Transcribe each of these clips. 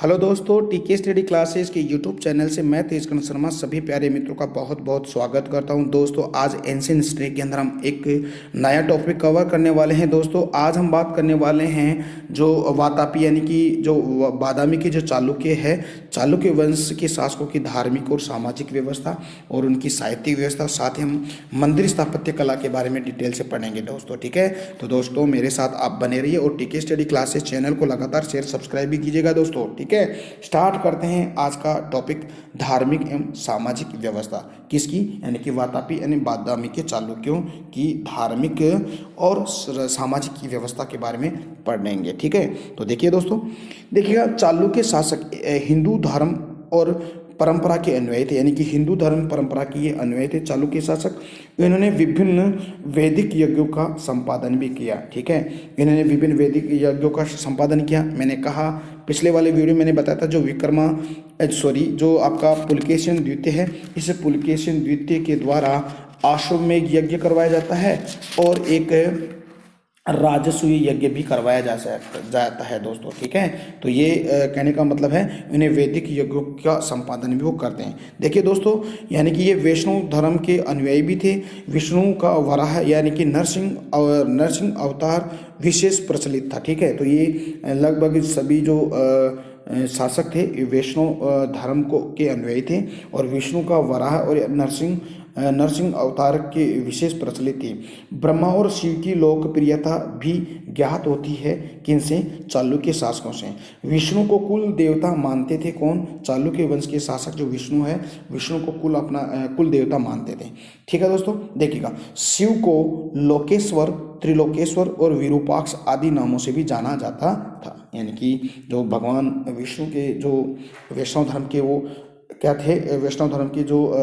Hello दोस्तों, टीके study classes के यूट्यूब चैनल से मैं तेजकर्ण शर्मा सभी प्यारे मित्रों का बहुत बहुत स्वागत करता हूं। दोस्तों, आज एंशिएंट हिस्ट्री के अंदर हम एक नया टॉपिक कवर करने वाले हैं। दोस्तों, आज हम बात करने वाले हैं जो वातापी यानी कि जो बादामी के जो चालुक्य है, चालुक्य वंश के शासकों की धार्मिक और सामाजिक व्यवस्था और उनकी साहित्यिक व्यवस्था, साथ ही हम मंदिर स्थापत्य कला के बारे में डिटेल से पढ़ेंगे दोस्तों। ठीक है, तो दोस्तों मेरे साथ आप बने रहिए और टीके स्टडी क्लासेस चैनल को लगातार शेयर सब्सक्राइब भी कीजिएगा दोस्तों। ठीक है, स्टार्ट करते हैं आज का टॉपिक, धार्मिक एवं सामाजिक व्यवस्था किसकी, यानी कि वातापी यानी बादामी के चालुक्यों की धार्मिक और सामाजिक की व्यवस्था के बारे में पढ़ेंगे। ठीक है, तो देखिए दोस्तों, देखिएगा, चालुक्य शासक हिंदू धर्म और परंपरा के अन्वयी थे, यानी कि हिंदू धर्म परंपरा की ये अन्वयी थे चालुक्य शासक। इन्होंने विभिन्न वैदिक यज्ञों का संपादन भी किया। ठीक है, इन्होंने विभिन्न वैदिक यज्ञों का संपादन किया। मैंने कहा पिछले वाले वीडियो में मैंने बताया था, जो आपका पुलकेशिन द्वितीय है, इस पुलकेशिन द्वितीय के द्वारा अश्वमेध यज्ञ करवाया जाता है और एक राजसूय यज्ञ भी करवाया जाता है दोस्तों। ठीक है, तो ये कहने का मतलब है इन्हें वैदिक यज्ञों का संपादन भी वो करते हैं। देखिए दोस्तों, यानी कि ये वैष्णव धर्म के अनुयायी भी थे। विष्णु का वराह यानी कि नरसिंह अवतार विशेष प्रचलित था। ठीक है, तो ये लगभग सभी जो शासक थे वैष्णव धर्म को के अनुयायी थे और विष्णु का वराह और नरसिंह अवतार के विशेष प्रचलित थी। ब्रह्मा और शिव की लोकप्रियता भी ज्ञात होती है किनसे, चालुक्य शासकों से। विष्णु को कुल देवता मानते थे कौन, चालुक्य वंश के शासक जो विष्णु है, विष्णु को कुल देवता मानते थे। ठीक है दोस्तों, देखिएगा, शिव को लोकेश्वर, त्रिलोकेश्वर और विरूपाक्ष आदि नामों से भी जाना जाता था। यानी कि जो भगवान विष्णु के जो वैष्णव धर्म के वो क्या थे, वैष्णव धर्म के जो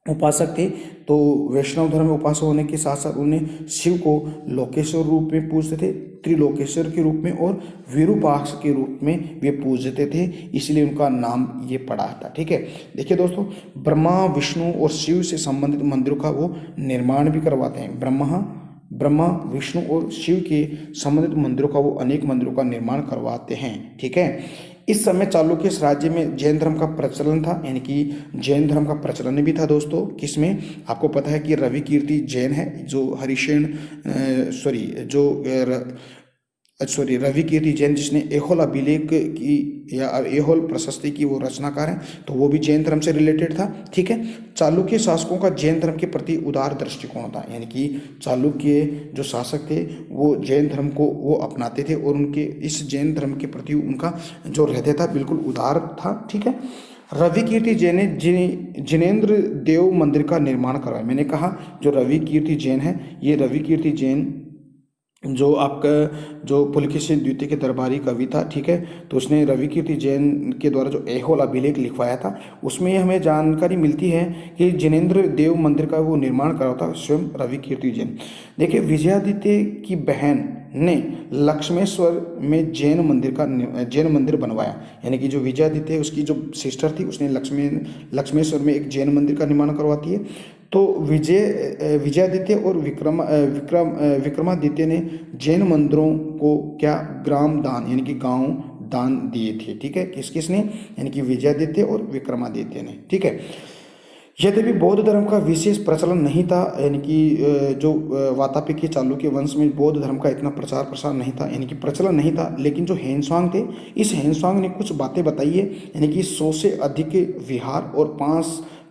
उपासक थे, तो वैष्णव धर्म में उपासक होने के साथ साथ उन्हें शिव को लोकेश्वर रूप में पूजते थे, त्रिलोकेश्वर के रूप में और विरूपाक्ष के रूप में वे पूजते थे, इसलिए उनका नाम ये पड़ा था। ठीक है, देखिए दोस्तों, ब्रह्मा विष्णु और शिव से संबंधित मंदिरों का वो निर्माण भी करवाते हैं। ब्रह्मा विष्णु और शिव के संबंधित मंदिरों का वो अनेक मंदिरों का निर्माण करवाते हैं। ठीक है, इस समय चालुक्य राज्य में जैन धर्म का प्रचलन था, यानी कि जैन धर्म का प्रचलन भी था दोस्तों। किसमें, आपको पता है कि रवि कीर्ति जैन है, जो रवि कीर्ति जैन, जिसने एहोल अभिलेख की या एहोल प्रशस्ति की वो रचनाकार है, तो वो भी जैन धर्म से रिलेटेड था। ठीक है, चालुक्य शासकों का जैन धर्म के प्रति उदार दृष्टिकोण था, यानी कि चालुक्य जो शासक थे वो जैन धर्म को वो अपनाते थे और उनके इस जैन धर्म के प्रति उनका जो हृदय था बिल्कुल उदार था। ठीक है, रवि कीर्ति जैन ने जिनेंद्र देव मंदिर का निर्माण करवाया। मैंने कहा जो रवि कीर्ति जैन है, ये रवि कीर्ति जैन जो आपका जो पुलकेशिन द्वितीय के दरबारी कवि था। ठीक है, तो उसने रवि कीर्ति जैन के द्वारा जो एहोल अभिलेख लिखवाया था, उसमें हमें जानकारी मिलती है कि जिनेंद्र देव मंदिर का वो निर्माण करा था स्वयं रवि कीर्ति जैन। देखिए, विजयादित्य की बहन ने लक्ष्मेश्वर में जैन मंदिर बनवाया, यानी कि जो विजयादित्य उसकी जो सिस्टर थी, उसने लक्ष्मेश्वर में एक जैन मंदिर का निर्माण करवाती है। तो विजयादित्य और विक्रमादित्य ने जैन मंदिरों को क्या, ग्राम दान यानी कि गांव दान दिए थे। ठीक है, किसने, यानी कि विजयादित्य और विक्रमादित्य ने। ठीक है, यद्यपि बौद्ध धर्म का विशेष प्रचलन नहीं था, यानी कि जो वातापी के चालुक्य वंश में बौद्ध धर्म का इतना प्रचार प्रसार नहीं था, यानी कि प्रचलन नहीं था, लेकिन जो हेनसांग थे, इस हेनसांग ने कुछ बातें बताई है, यानी कि 100 से अधिक विहार और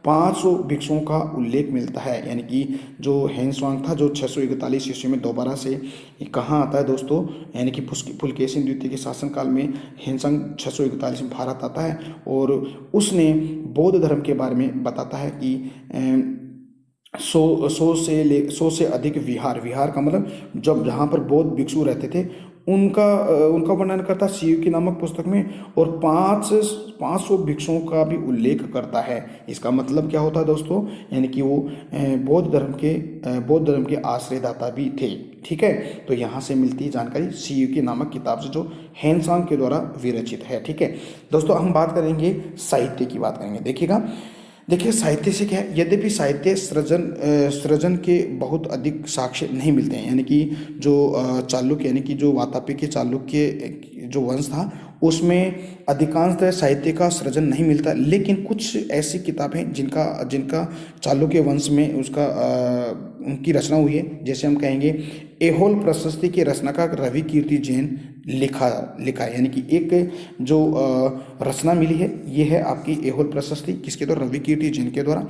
500 भिक्षुओं का उल्लेख मिलता है। यानी कि जो हेनसांग था, जो 641 ईस्वी में दोबारा से कहाँ आता है दोस्तों, यानी कि पुलकेशिन द्वितीय के शासनकाल में हेनसांग 641 में भारत आता है और उसने बौद्ध धर्म के बारे में बताता है कि 100 से अधिक विहार का मतलब जब जहाँ पर बौद्ध भिक्षु रहते थे उनका वर्णन करता शिव की नामक पुस्तक में, और 500 भिक्षुओं का भी उल्लेख करता है। इसका मतलब क्या होता है दोस्तों, यानी कि वो बौद्ध धर्म के आश्रयदाता भी थे। ठीक है, तो यहाँ से मिलती जानकारी शिव की नामक किताब से, जो हेनसांग के द्वारा विरचित है। ठीक है दोस्तों, हम बात करेंगे साहित्य की बात करेंगे। देखिए साहित्य से क्या है, यद्यपि साहित्य सृजन के बहुत अधिक साक्ष्य नहीं मिलते हैं, यानी कि जो चालुक्य यानी कि जो वातापी के चालुक्य जो वंश था उसमें अधिकांशतः साहित्य का सृजन नहीं मिलता, लेकिन कुछ ऐसी किताबें जिनका जिनका चालुक्य वंश में उसका उनकी रचना हुई है। जैसे हम कहेंगे एहोल प्रशस्ति के रचनाकार रवि कीर्ति जैन लिखा लिखा है, यानी कि एक जो रचना मिली है ये है आपकी एहोल प्रशस्ति, किसके द्वारा, रवि कीर्ति जैन के द्वारा।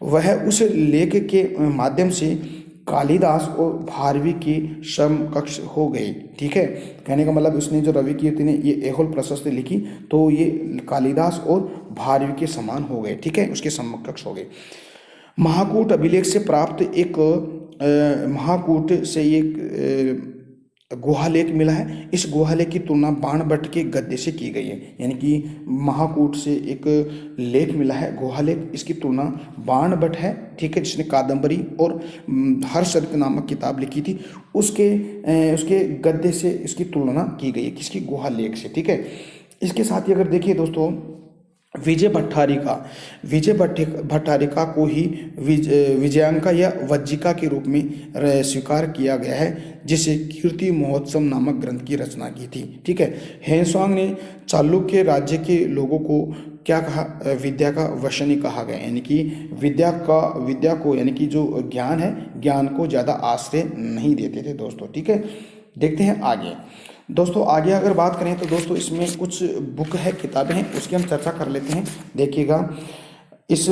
वह उस लेख के माध्यम से कालिदास और भारवी की समकक्ष हो गई। ठीक है, कहने का मतलब उसने जो रवि कीर्ति ने ये एहोल प्रशस्ति लिखी तो ये कालिदास और भारवी के समान हो गए। ठीक है, उसके समकक्ष हो गए। महाकूट अभिलेख से प्राप्त एक महाकूट से एक गुहालेख मिला है। इस गुहालेख की तुलना बाणभट्ट के गद्य से की गई है, यानी कि महाकूट से एक लेख मिला है गुहालेख, इसकी तुलना बाणभट्ट है। ठीक है, जिसने कादंबरी और हर्षचरित नामक किताब लिखी थी, उसके गद्य से इसकी तुलना की गई है, किसकी, गुहालेख से। ठीक है, इसके साथ ही अगर देखिए दोस्तों विजय भट्टारिका को ही विजयांका या वज्जिका के रूप में स्वीकार किया गया है, जिसे कीर्ति महोत्सव नामक ग्रंथ की रचना की थी। ठीक है, हेनस्वांग ने चालुक्य राज्य के लोगों को क्या कहा, विद्या का वशनी कहा गया, यानी कि विद्या को यानी कि जो ज्ञान है, ज्ञान को ज़्यादा आश्रय नहीं देते थे दोस्तों। ठीक है, देखते हैं आगे दोस्तों। आगे अगर बात करें तो दोस्तों इसमें कुछ बुक है, किताबें हैं, उसकी हम चर्चा कर लेते हैं। देखिएगा, इस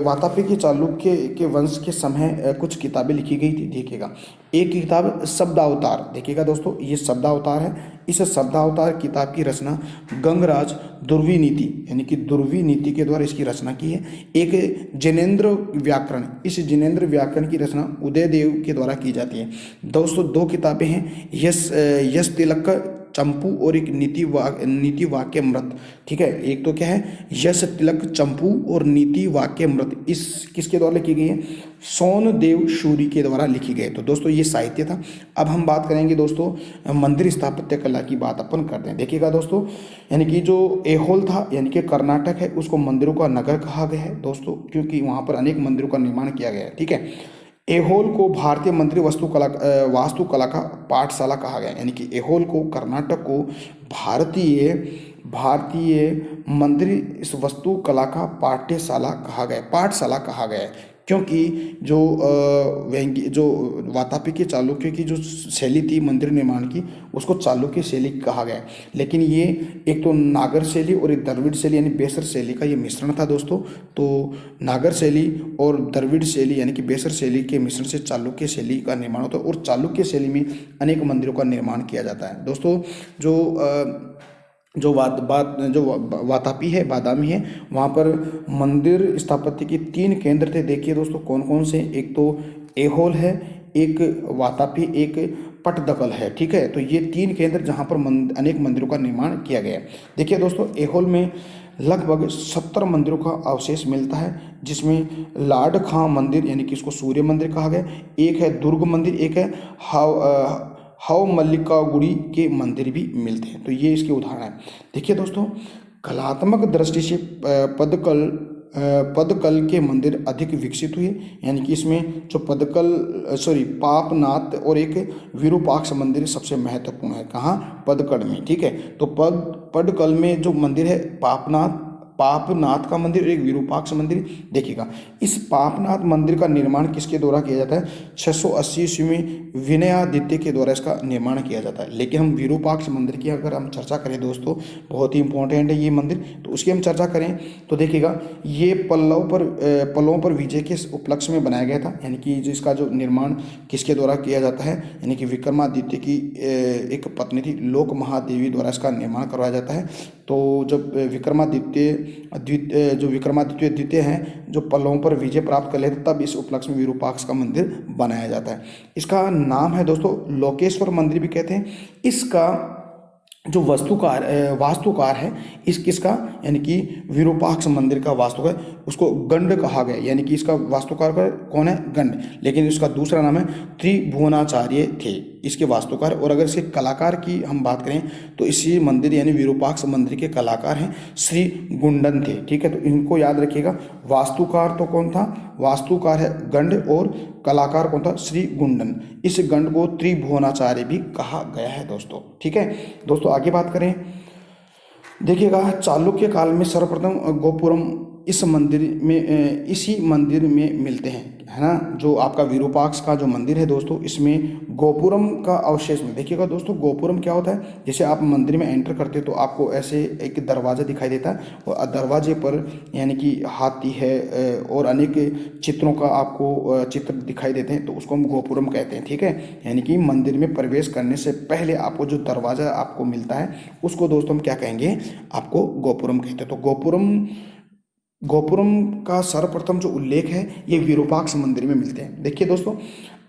वातापी के चालुक्य के वंश के समय कुछ किताबें लिखी गई थी। देखिएगा, एक किताब शब्दावतार, देखिएगा दोस्तों ये शब्दावतार है। इस शब्दावतार किताब की रचना गंगराज दुर्वी नीति यानी कि दुर्वी नीति के द्वारा इसकी रचना की है। एक जिनेंद्र व्याकरण, इस जिनेंद्र व्याकरण की रचना उदयदेव के द्वारा की जाती है। दोस्तों दो किताबें हैं, यश तिलक चंपू और एक नीति वाक्य मृत। ठीक है, एक तो क्या है यश तिलक चंपू और नीति वाक्य मृत, इस किसके द्वारा लिखी गई है, सोनदेव शूरी के द्वारा लिखी गई। तो दोस्तों ये साहित्य था। अब हम बात करेंगे दोस्तों मंदिर स्थापत्य कला की बात अपन करते हैं। देखिएगा दोस्तों, यानी कि जो एहोल था यानी कि कर्नाटक है, उसको मंदिरों का नगर कहा गया है दोस्तों, क्योंकि वहाँ पर अनेक मंदिरों का निर्माण किया गया है। ठीक है, एहोल को भारतीय मंदिर वास्तुकला का पाठशाला कहा गया, यानी कि एहोल को, कर्नाटक को भारतीय मंदिर इस वास्तुकला का पाठशाला कहा गया है, क्योंकि जो वातापी के चालुक्य की जो शैली थी मंदिर निर्माण की, उसको चालुक्य शैली कहा गया है। लेकिन ये एक तो नागर शैली और एक द्रविड़ शैली यानी बेसर शैली का ये मिश्रण था दोस्तों। तो नागर शैली और द्रविड़ शैली यानी कि बेसर शैली के मिश्रण से चालुक्य शैली का निर्माण होता है, और चालुक्य शैली में अनेक मंदिरों का निर्माण किया जाता है दोस्तों। जो वातापी है, बादामी है, वहाँ पर मंदिर स्थापत्य के 3 केंद्र थे। देखिए दोस्तों कौन कौन से, एक तो एहोल है, एक वातापी, एक पटदकल है। ठीक है, तो ये 3 केंद्र जहाँ पर अनेक मंदिरों का निर्माण किया गया है। देखिए दोस्तों, एहोल में लगभग 70 मंदिरों का अवशेष मिलता है, जिसमें लाड खां मंदिर यानी कि इसको सूर्य मंदिर कहा गया, एक है दुर्ग मंदिर, एक है हव मल्लिकागुड़ी के मंदिर भी मिलते हैं। तो ये इसके उदाहरण हैं। देखिए दोस्तों, कलात्मक दृष्टि से पदकल के मंदिर अधिक विकसित हुए, यानी कि इसमें जो पापनाथ और एक विरूपाक्ष मंदिर सबसे महत्वपूर्ण है। कहाँ, पदकल में। ठीक है, तो पदकल में जो मंदिर है पापनाथ का मंदिर और एक विरूपाक्ष मंदिर। देखिएगा, इस पापनाथ मंदिर का निर्माण किसके द्वारा किया जाता है, 680 ईस्वी में विनयादित्य के द्वारा इसका निर्माण किया जाता है। लेकिन हम विरूपाक्ष मंदिर की अगर हम चर्चा करें दोस्तों, बहुत ही इंपॉर्टेंट है ये मंदिर, तो उसकी हम चर्चा करें तो देखिएगा, ये पल्लवों पर विजय के उपलक्ष्य में बनाया गया था, यानी कि जिसका जो निर्माण किसके द्वारा किया जाता है, यानी कि विक्रमादित्य की एक पत्नी थी लोक महादेवी द्वारा इसका निर्माण करवाया जाता है। तो जब विक्रमादित्य द्वितीय हैं जो पल्लवों पर विजय प्राप्त कर लेते, तब इस उपलक्ष्य में विरूपाक्ष का मंदिर बनाया जाता है। इसका नाम है दोस्तों लोकेश्वर मंदिर भी कहते हैं। इसका जो वास्तुकार है किसका, यानी कि विरूपाक्ष मंदिर का वास्तुकार, उसको गंड कहा गया, यानी कि इसका वास्तुकार कौन है, गंड। लेकिन इसका दूसरा नाम है त्रिभुवनाचार्य थे इसके वास्तुकार। और अगर इसके कलाकार की हम बात करें तो इसी मंदिर यानी विरूपाक्ष मंदिर के कलाकार हैं श्री गुंडन थे। ठीक है, तो इनको याद रखिएगा। वास्तुकार तो कौन था, वास्तुकार है गंड, और कलाकार कौन था, श्री गुंडन। इस गंड को त्रिभुवनाचार्य भी कहा गया है दोस्तों। ठीक है दोस्तों, आगे बात करें देखिएगा, चालुक्य काल में सर्वप्रथम गोपुरम इस मंदिर में इसी मंदिर में मिलते हैं, है ना। जो आपका विरूपाक्ष का जो मंदिर है दोस्तों, इसमें गोपुरम का अवशेष में देखिएगा दोस्तों। गोपुरम क्या होता है, जैसे आप मंदिर में एंटर करते हो तो आपको ऐसे एक दरवाज़ा दिखाई देता है और दरवाजे पर यानी कि हाथी है और अनेक चित्रों का आपको चित्र दिखाई देते हैं, तो उसको हम गोपुरम कहते हैं, ठीक है। यानी कि मंदिर में प्रवेश करने से पहले आपको जो दरवाज़ा आपको मिलता है उसको दोस्तों हम क्या कहेंगे, आपको गोपुरम कहते हैं। तो गोपुरम का सर्वप्रथम जो उल्लेख है ये विरूपाक्ष मंदिर में मिलते हैं। देखिए दोस्तों,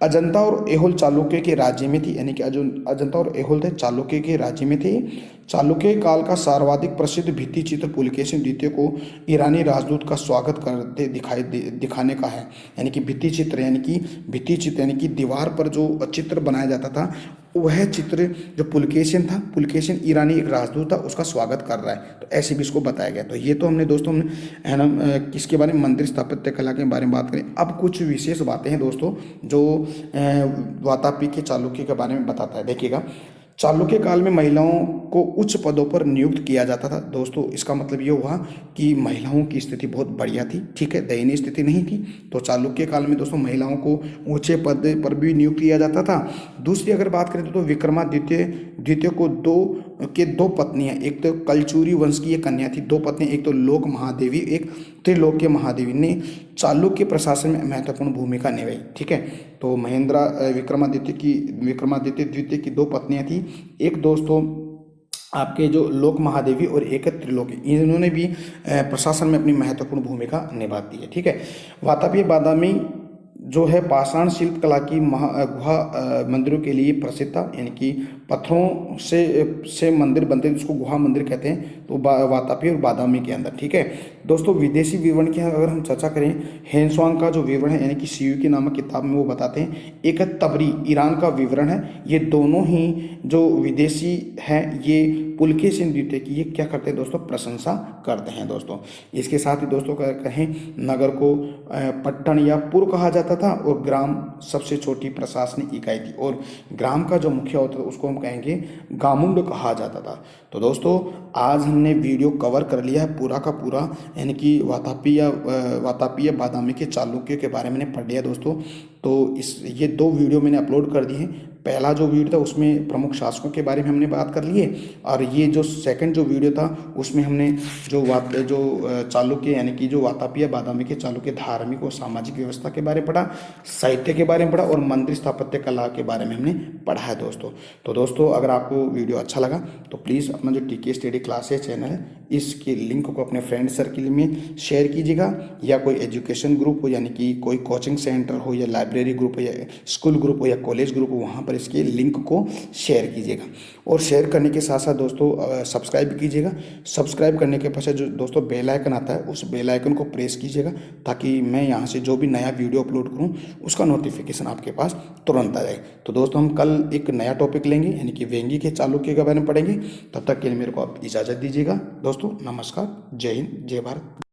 अजंता और एहोल चालुक्य के राज्य में थी, यानी कि अजंता और एहोल थे चालुक्य के राज्य में थे। चालुक्य काल का सर्वाधिक प्रसिद्ध भित्ति चित्र पुलकेशिन द्वितीय को ईरानी राजदूत का स्वागत करते दिखाने का है। यानी कि भित्ति चित्र यानी कि दीवार पर जो चित्र बनाया जाता था, वह चित्र जो पुलकेशिन था, पुलकेशिन ईरानी एक राजदूत था, उसका स्वागत कर रहा है, तो ऐसे भी इसको बताया गया। तो ये तो हमने दोस्तों है ना किसके बारे में, मंदिर स्थापत्य कला के बारे में बात करें। अब कुछ विशेष बातें हैं दोस्तों जो वातापी के चालुक्य के बारे में बताता है। देखिएगा, चालुक्य काल में महिलाओं को उच्च पदों पर नियुक्त किया जाता था दोस्तों। इसका मतलब ये हुआ कि महिलाओं की स्थिति बहुत बढ़िया थी, ठीक है, दयनीय स्थिति नहीं थी। तो चालुक्य काल में दोस्तों महिलाओं को ऊंचे पद पर भी नियुक्त किया जाता था। दूसरी अगर बात करें तो विक्रमादित्य द्वितीय को दो पत्नियां, एक तो कलचुरी वंश की एक कन्या थी, दो पत्नियां, एक तो लोक महादेवी, एक त्रिलोक्य महादेवी ने चालुक्य प्रशासन में महत्वपूर्ण भूमिका निभाई, ठीक है। तो विक्रमादित्य द्वितीय की दो पत्नियां थी, एक दोस्तों आपके जो लोक महादेवी और एक त्रिलोकी, इन्होंने भी प्रशासन में अपनी महत्वपूर्ण भूमिका निभाती है, ठीक है। वातापी बादामी जो है पाषाण शिल्प कला की गुहा मंदिरों के लिए प्रसिद्ध था। यानी कि पत्थरों से मंदिर बनते हैं, जिसको गुहा मंदिर कहते हैं, तो वातापी और बादामी के अंदर, ठीक है दोस्तों। विदेशी विवरण की अगर हम चर्चा करें, हेनस्वांग का जो विवरण है यानी कि सीयू की नामक किताब में वो बताते हैं। एक तबरी ईरान का विवरण है। ये दोनों ही जो विदेशी हैं ये पुलकेशिन द्वितीय की ये क्या करते हैं दोस्तों, प्रशंसा करते हैं दोस्तों। इसके साथ ही दोस्तों कहें, नगर को पट्टन या पुर कहा जाता था और ग्राम सबसे छोटी प्रशासनिक इकाई थी, और ग्राम का जो मुखिया होता था उसको हम कहेंगे गामुंड कहा जाता था। तो दोस्तों आज हमने वीडियो कवर कर लिया है पूरा का पूरा, यानी कि वातापी या बादामी के चालुक्य के बारे में पढ़ लिया दोस्तों। तो ये दो वीडियो मैंने अपलोड कर दिए हैं। पहला जो वीडियो था उसमें प्रमुख शासकों के बारे में हमने बात कर लिए, और ये जो सेकंड जो वीडियो था उसमें हमने जो चालुक्य यानी कि जो वातापी या बादामी के चालुक्य धार्मिक और सामाजिक व्यवस्था के बारे में पढ़ा, साहित्य के बारे में पढ़ा और मंदिर स्थापत्य कला के बारे में हमने पढ़ा है दोस्तों। तो दोस्तों अगर आपको वीडियो अच्छा लगा तो प्लीज़ अपना जो टीके स्टडी क्लासेस चैनल है इसके लिंक को अपने फ्रेंड सर्किल में शेयर कीजिएगा, या कोई एजुकेशन ग्रुप हो यानी कि कोई कोचिंग सेंटर हो या लाइब्रेरी ग्रुप हो या स्कूल ग्रुप हो या कॉलेज ग्रुप हो, वहाँ पर इसके लिंक को शेयर कीजिएगा। और शेयर करने के साथ साथ दोस्तों सब्सक्राइब भी कीजिएगा। सब्सक्राइब करने के पश्चात जो दोस्तों बेल आइकन आता है उस बेल आइकन को प्रेस कीजिएगा, ताकि मैं यहाँ से जो भी नया वीडियो अपलोड करूँ उसका नोटिफिकेशन आपके पास तुरंत आ जाए। तो दोस्तों हम कल एक नया टॉपिक लेंगे, यानी कि वेंगी के चालुक्य के बारे में पढ़ेंगे। तब तक के लिए मेरे को आप इजाज़त दीजिएगा दोस्तों। नमस्कार, जय हिंद, जय भारत।